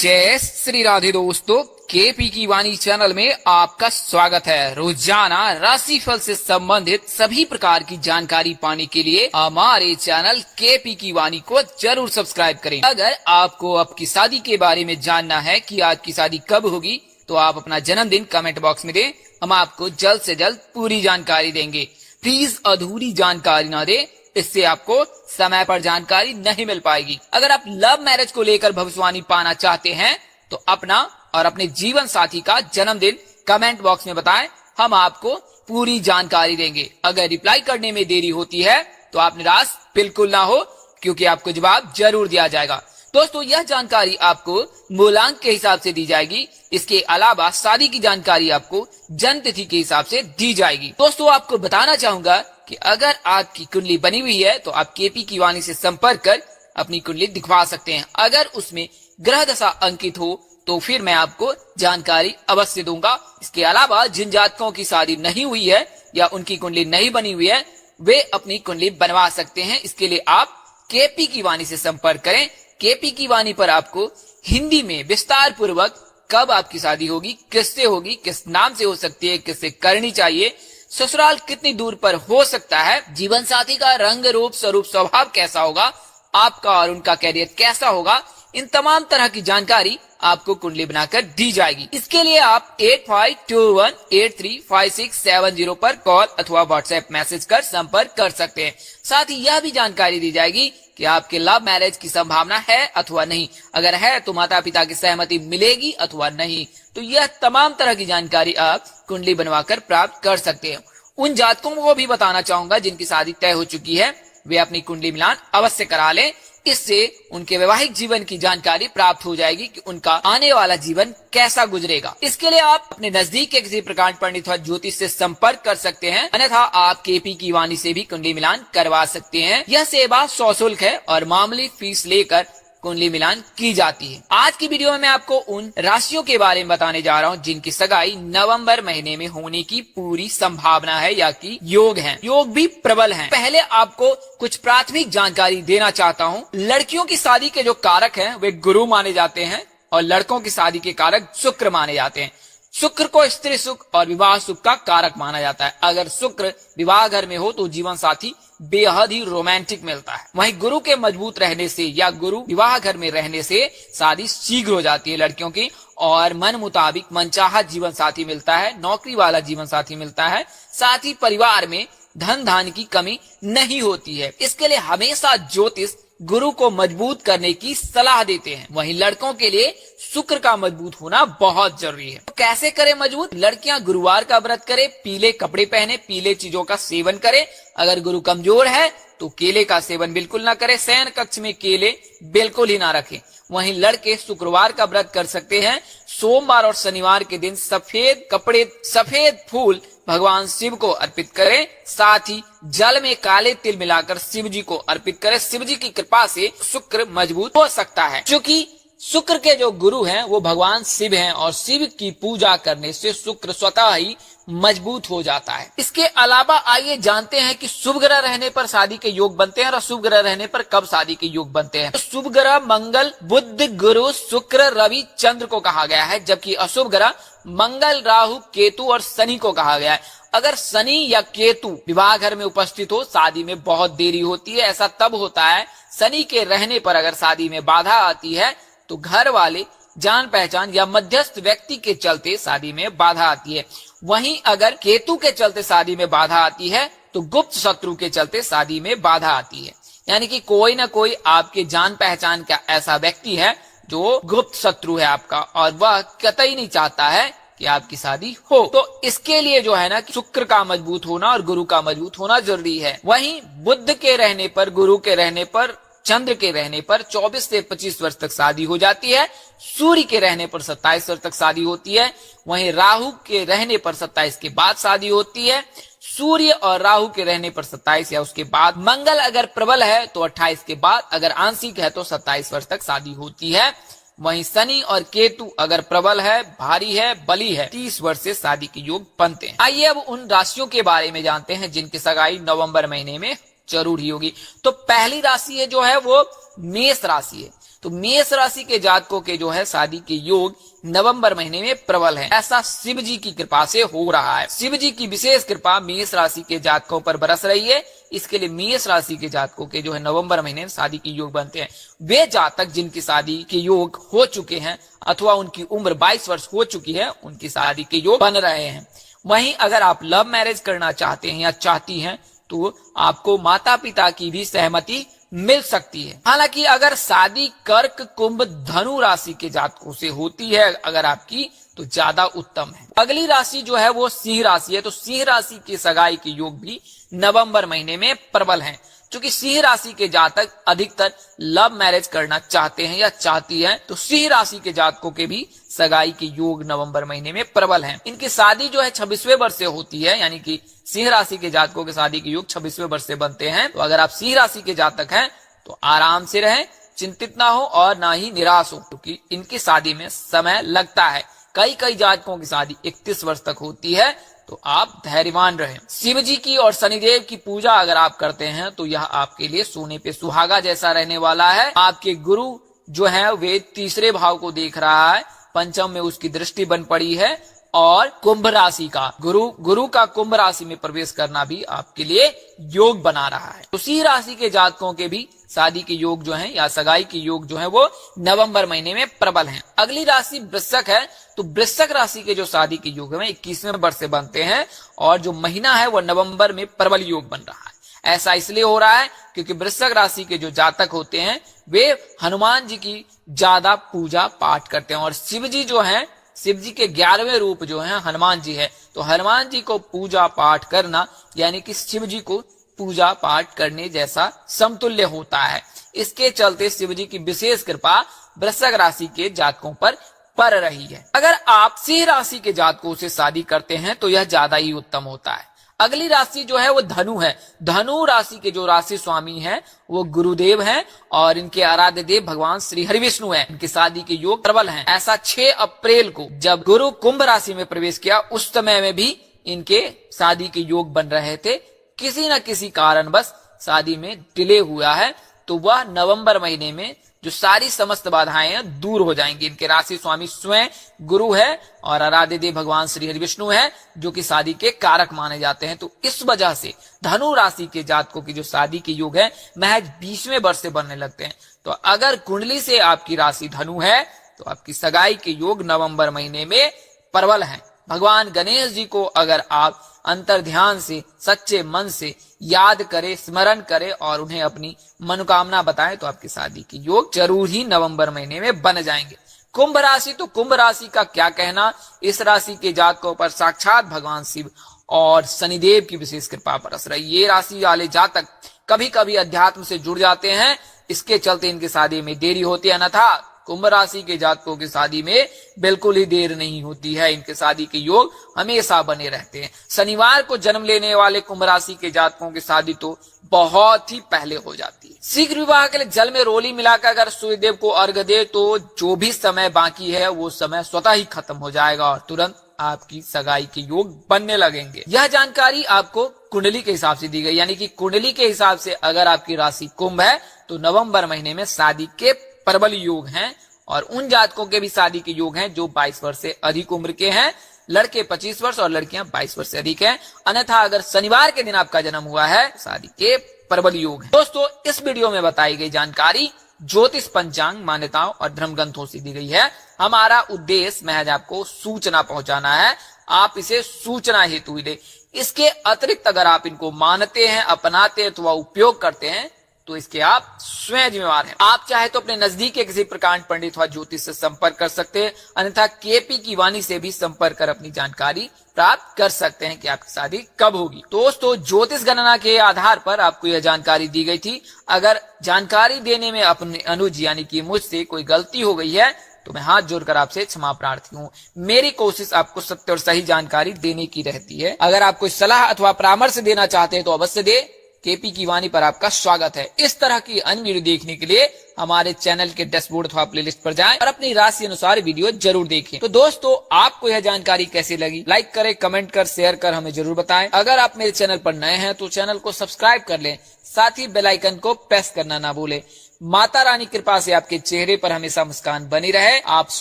जय श्री राधे दोस्तों, केपी की वाणी चैनल में आपका स्वागत है। रोजाना राशिफल से संबंधित सभी प्रकार की जानकारी पाने के लिए हमारे चैनल केपी की वाणी को जरूर सब्सक्राइब करें। अगर आपको आपकी शादी के बारे में जानना है कि आपकी शादी कब होगी, तो आप अपना जन्मदिन कमेंट बॉक्स में दें, हम आपको जल्द से जल्द पूरी जानकारी देंगे। प्लीज अधूरी जानकारी न दें, इससे आपको समय पर जानकारी नहीं मिल पाएगी। अगर आप लव मैरिज को लेकर भविष्यवाणी पाना चाहते हैं तो अपना और अपने जीवन साथी का जन्मदिन कमेंट बॉक्स में बताएं, हम आपको पूरी जानकारी देंगे। अगर रिप्लाई करने में देरी होती है तो आप निराश बिल्कुल ना हो, क्योंकि आपको जवाब जरूर दिया जाएगा। दोस्तों, यह जानकारी आपको मूलांक के हिसाब से दी जाएगी। इसके अलावा शादी की जानकारी आपको जन्म तिथि के हिसाब से दी जाएगी। दोस्तों, आपको बताना चाहूंगा कि अगर आपकी कुंडली बनी हुई है तो आप केपी की वाणी से संपर्क कर अपनी कुंडली दिखवा सकते हैं। अगर उसमें ग्रह दशा अंकित हो तो फिर मैं आपको जानकारी अवश्य दूंगा। इसके अलावा जिन जातकों की शादी नहीं हुई है या उनकी कुंडली नहीं बनी हुई है, वे अपनी कुंडली बनवा सकते हैं। इसके लिए आप केपी की वाणी से संपर्क करें। केपी की वाणी पर आपको हिंदी में विस्तार पूर्वक कब आपकी शादी होगी, किससे होगी, किस नाम से हो सकती है, किससे करनी चाहिए, ससुराल कितनी दूर पर हो सकता है, जीवन साथी का रंग रूप स्वरूप स्वभाव कैसा होगा, आपका और उनका कैरियर कैसा होगा, इन तमाम तरह की जानकारी आपको कुंडली बनाकर दी जाएगी। इसके लिए आप 8521835670 पर कॉल अथवा व्हाट्सएप मैसेज कर संपर्क कर सकते हैं। साथ ही यह भी जानकारी दी जाएगी कि आपके लव मैरिज की संभावना है अथवा नहीं। अगर है तो माता पिता की सहमति मिलेगी अथवा नहीं। तो यह तमाम तरह की जानकारी आप कुंडली बनवाकर प्राप्त कर सकते हैं। उन जातकों को भी बताना चाहूंगा जिनकी शादी तय हो चुकी है, वे अपनी कुंडली मिलान अवश्य करा लें। इससे उनके वैवाहिक जीवन की जानकारी प्राप्त हो जाएगी कि उनका आने वाला जीवन कैसा गुजरेगा। इसके लिए आप अपने नजदीक के किसी प्रकांड पंडित अथवा ज्योतिष से संपर्क कर सकते हैं, अन्यथा आप केपी की वाणी से भी कुंडली मिलान करवा सकते हैं। यह सेवा सशुल्क है और मामूली फीस लेकर कुंडली मिलान की जाती है। आज की वीडियो में मैं आपको उन राशियों के बारे में बताने जा रहा हूँ जिनकी सगाई नवंबर महीने में होने की पूरी संभावना है या कि योग है, योग भी प्रबल हैं। पहले आपको कुछ प्राथमिक जानकारी देना चाहता हूँ। लड़कियों की शादी के जो कारक हैं वे गुरु माने जाते हैं और लड़कों की शादी के कारक शुक्र माने जाते हैं। शुक्र को स्त्री सुख और विवाह सुख का कारक माना जाता है। अगर शुक्र विवाह घर में हो तो जीवन साथी बेहद ही रोमांटिक मिलता है। वहीं गुरु के मजबूत रहने से या गुरु विवाह घर में रहने से शादी शीघ्र हो जाती है लड़कियों की, और मन मुताबिक मनचाहा जीवन साथी मिलता है, नौकरी वाला जीवन साथी मिलता है। साथ ही परिवार में धन धान्य की कमी नहीं होती है। इसके लिए हमेशा ज्योतिष गुरु को मजबूत करने की सलाह देते हैं। वहीं लड़कों के लिए शुक्र का मजबूत होना बहुत जरूरी है। तो कैसे करें मजबूत? लड़कियां गुरुवार का व्रत करें, पीले कपड़े पहने, पीले चीजों का सेवन करें। अगर गुरु कमजोर है तो केले का सेवन बिल्कुल ना करें, शयन कक्ष में केले बिल्कुल ही ना रखें। वहीं लड़के शुक्रवार का व्रत कर सकते हैं। सोमवार और शनिवार के दिन सफेद कपड़े, सफेद फूल भगवान शिव को अर्पित करें। साथ ही जल में काले तिल मिलाकर शिव जी को अर्पित करें। शिव जी की कृपा से शुक्र मजबूत हो सकता है, क्योंकि शुक्र के जो गुरु हैं वो भगवान शिव हैं और शिव की पूजा करने से शुक्र स्वतः ही मजबूत हो जाता है। इसके अलावा आइए जानते हैं कि शुभ ग्रह रहने पर शादी के योग बनते हैं और अशुभ ग्रह रहने पर कब शादी के योग बनते हैं। तो शुभ ग्रह मंगल, बुध, गुरु, शुक्र, रवि, चंद्र को कहा गया है, जबकि अशुभ ग्रह मंगल, राहु, केतु और शनि को कहा गया है। अगर शनि या केतु विवाह घर में उपस्थित हो शादी में बहुत देरी होती है। ऐसा तब होता है शनि के रहने पर अगर शादी में बाधा आती है तो घर वाले, जान पहचान या मध्यस्थ व्यक्ति के चलते शादी में बाधा आती है। वहीं अगर केतु के चलते शादी में बाधा आती है तो गुप्त शत्रु के चलते शादी में बाधा आती है। यानी कि कोई ना कोई आपके जान पहचान का ऐसा व्यक्ति है जो गुप्त शत्रु है आपका, और वह कतई नहीं चाहता है कि आपकी शादी हो। तो इसके लिए जो है ना, शुक्र का मजबूत होना और गुरु का मजबूत होना जरूरी है। वहीं बुध के रहने पर, गुरु के रहने पर, चंद्र के रहने पर 24 से 25 वर्ष तक शादी हो जाती है। सूर्य के रहने पर 27 वर्ष तक शादी होती है। वहीं राहु के रहने पर 27 के बाद शादी होती है। सूर्य और राहु के रहने पर 27 या उसके बाद। मंगल अगर प्रबल है तो 28 के बाद, अगर आंशिक है तो 27 वर्ष तक शादी होती है। वहीं शनि और केतु अगर प्रबल है, भारी है, बली है, 30 वर्ष से शादी के योग बनते हैं। आइए अब उन राशियों के बारे में जानते हैं जिनकी सगाई नवंबर महीने में जरूर ही होगी। तो पहली राशि है जो है वो मेष राशि है। तो मेष राशि के जातकों के जो है शादी के योग नवंबर महीने में प्रबल है। ऐसा शिव जी की कृपा से हो रहा है। शिव जी की विशेष कृपा मेष राशि के जातकों पर बरस रही है। इसके लिए मेष राशि के जातकों के जो है नवंबर महीने में शादी के योग बनते हैं। वे जातक जिनकी शादी के योग हो चुके हैं अथवा उनकी उम्र 22 वर्ष हो चुकी है, उनकी शादी के योग बन रहे हैं। वहीं अगर आप लव मैरिज करना चाहते हैं या चाहती हैं तो आपको माता पिता की भी सहमति मिल सकती है। हालांकि अगर शादी कर्क कुंभ धनु राशि के जातकों से होती है अगर आपकी, तो ज्यादा उत्तम है। अगली राशि जो है वो सिंह राशि है। तो सिंह राशि की सगाई के योग भी नवंबर महीने में प्रबल हैं। क्योंकि सिंह राशि के जातक अधिकतर लव मैरिज करना चाहते हैं या चाहती हैं, तो सिंह राशि के जातकों के भी सगाई के योग नवंबर महीने में प्रबल हैं। इनकी शादी जो है 26वें वर्ष से होती है, यानी कि सिंह राशि के जातकों के शादी के योग 26वें वर्ष से बनते हैं। तो अगर आप सिंह राशि के जातक हैं तो आराम से रहें, चिंतित ना हो और ना ही निराश हो, क्योंकि इनकी शादी में समय लगता है। कई जातकों की शादी 31 वर्ष तक होती है, तो आप धैर्यवान रहें। शिव जी की और शनिदेव की पूजा अगर आप करते हैं तो यह आपके लिए सोने पे सुहागा जैसा रहने वाला है। आपके गुरु जो है वे तीसरे भाव को देख रहा है, पंचम में उसकी दृष्टि बन पड़ी है और कुंभ राशि का गुरु का कुंभ राशि में प्रवेश करना भी आपके लिए योग बना रहा है। उसी राशि के जातकों के भी शादी के योग जो हैं या सगाई के योग जो हैं वो नवंबर महीने में प्रबल हैं। अगली राशि वृश्चिक है। तो वृश्चिक राशि के जो शादी के योग है 21वें वर्ष से बनते हैं और जो महीना है वो नवंबर में प्रबल योग बन रहा है। ऐसा इसलिए हो रहा है क्योंकि वृश्चिक राशि के जो जातक होते हैं वे हनुमान जी की ज्यादा पूजा पाठ करते हैं और शिव जी जो है, शिव जी के 11वें रूप जो है हनुमान जी है। तो हनुमान जी को पूजा पाठ करना यानी कि शिव जी को पूजा पाठ करने जैसा समतुल्य होता है। इसके चलते शिव जी की विशेष कृपा वृश्चिक राशि के जातकों पर पड़ रही है। अगर आप सिंह राशि के जातकों से शादी करते हैं तो यह ज्यादा ही उत्तम होता है। अगली राशि जो है वो धनु है। धनु राशि के जो राशि स्वामी हैं वो गुरुदेव हैं और इनके आराध्य देव भगवान श्री हरि विष्णु हैं। इनकी शादी के योग प्रबल हैं। ऐसा 6 अप्रैल को जब गुरु कुंभ राशि में प्रवेश किया उस समय में भी इनके शादी के योग बन रहे थे। किसी न किसी कारणवश शादी में डिले हुआ है, तो वह नवंबर महीने में जो सारी समस्त बाधाएं हैं दूर हो जाएंगी। इनके राशि स्वामी स्वयं गुरु है और आराध्य देव भगवान श्री हरि विष्णु है जो कि शादी के कारक माने जाते हैं। तो इस वजह से धनु राशि के जातकों की जो शादी के योग है महज 20वें वर्ष से बनने लगते हैं। तो अगर कुंडली से आपकी राशि धनु है तो आपकी सगाई के योग नवंबर महीने में प्रबल हैं। भगवान गणेश जी को अगर आप अंतर ध्यान से सच्चे मन से याद करें, स्मरण करें और उन्हें अपनी मनोकामना बताएं तो आपकी शादी के योग जरूर ही नवंबर महीने में बन जाएंगे। कुंभ राशि, तो कुंभ राशि का क्या कहना। इस राशि के जातकों पर साक्षात भगवान शिव और शनिदेव की विशेष कृपा बरस रही। ये राशि वाले जातक कभी कभी अध्यात्म से जुड़ जाते हैं, इसके चलते इनकी शादी में देरी होती है। अन्यथा कुंभ राशि के जातकों की शादी में बिल्कुल ही देर नहीं होती है। इनके शादी के योग हमेशा बने रहते हैं। शनिवार को जन्म लेने वाले कुंभ राशि के जातकों की शादी तो बहुत ही पहले हो जाती है। शीघ्र विवाह के लिए जल में रोली मिलाकर अगर सूर्यदेव को अर्घ्य दे तो जो भी समय बाकी है वो समय स्वतः ही खत्म हो जाएगा और तुरंत आपकी सगाई के योग बनने लगेंगे। यह जानकारी आपको कुंडली के हिसाब से दी गई, यानी कि कुंडली के हिसाब से अगर आपकी राशि कुंभ है तो नवंबर महीने में शादी के प्रबल योग हैं और उन जातकों के भी शादी के योग हैं जो 22 वर्ष से अधिक उम्र के हैं। लड़के 25 वर्ष और लड़कियां 22 वर्ष से अधिक हैं। अन्यथा अगर शनिवार के दिन आपका जन्म हुआ है शादी के प्रबल योग हैं। दोस्तों, इस वीडियो में बताई गई जानकारी ज्योतिष, पंचांग, मान्यताओं और धर्म ग्रंथों से दी गई है। हमारा उद्देश्य महज आपको सूचना पहुंचाना है, आप इसे सूचना हेतु ही दे। इसके अतिरिक्त अगर आप इनको मानते हैं, अपनाते हैं अथवा उपयोग करते हैं तो इसके आप स्वयं जिम्मेवार हैं। आप चाहे तो अपने नजदीक के किसी प्रकांड पंडित अथवा ज्योतिष से संपर्क कर सकते हैं, अन्यथा केपी की वाणी से भी संपर्क कर अपनी जानकारी प्राप्त कर सकते हैं कि आपकी शादी कब होगी। दोस्तों, ज्योतिष गणना के आधार पर आपको यह जानकारी दी गई थी। अगर जानकारी देने में अपने अनुज यानी कि मुझसे कोई गलती हो गई है तो मैं हाथ जोड़कर आपसे क्षमा प्रार्थी हूँ। मेरी कोशिश आपको सत्य और सही जानकारी देने की रहती है। अगर आप कोई सलाह अथवा परामर्श देना चाहते हैं तो अवश्य दे। केपी की वाणी पर आपका स्वागत है। इस तरह की अन्य वीडियो देखने के लिए हमारे चैनल के डैशबोर्ड अथवा प्लेलिस्ट पर जाएं और अपनी राशि अनुसार वीडियो जरूर देखें। तो दोस्तों, आपको यह जानकारी कैसी लगी, लाइक करें, कमेंट कर, शेयर कर हमें जरूर बताएं। अगर आप मेरे चैनल पर नए हैं तो चैनल को सब्सक्राइब कर लें, साथ ही बेल आइकन को प्रेस करना ना भूलें। माता रानी कृपा से आपके चेहरे पर हमेशा मुस्कान बनी रहे, आप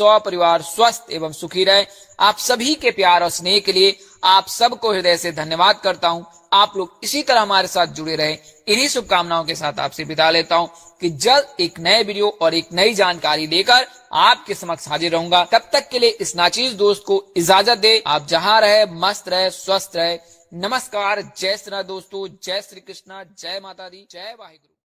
परिवार स्वस्थ एवं सुखी रहे। आप सभी के प्यार और स्नेह के लिए आप सबको हृदय से धन्यवाद करता हूं। आप लोग इसी तरह हमारे साथ जुड़े रहे। इन्हीं शुभकामनाओं के साथ आपसे विदा लेता हूं कि जल्द एक नए वीडियो और एक नई जानकारी लेकर आपके समक्ष हाजिर रहूंगा। तब तक के लिए इस नाचीज दोस्त को इजाजत दे। आप जहां रहे मस्त रहे, स्वस्थ रहे। नमस्कार, जय श्री राम दोस्तों, जय श्री कृष्णा, जय माता दी, जय वाहिगुरु।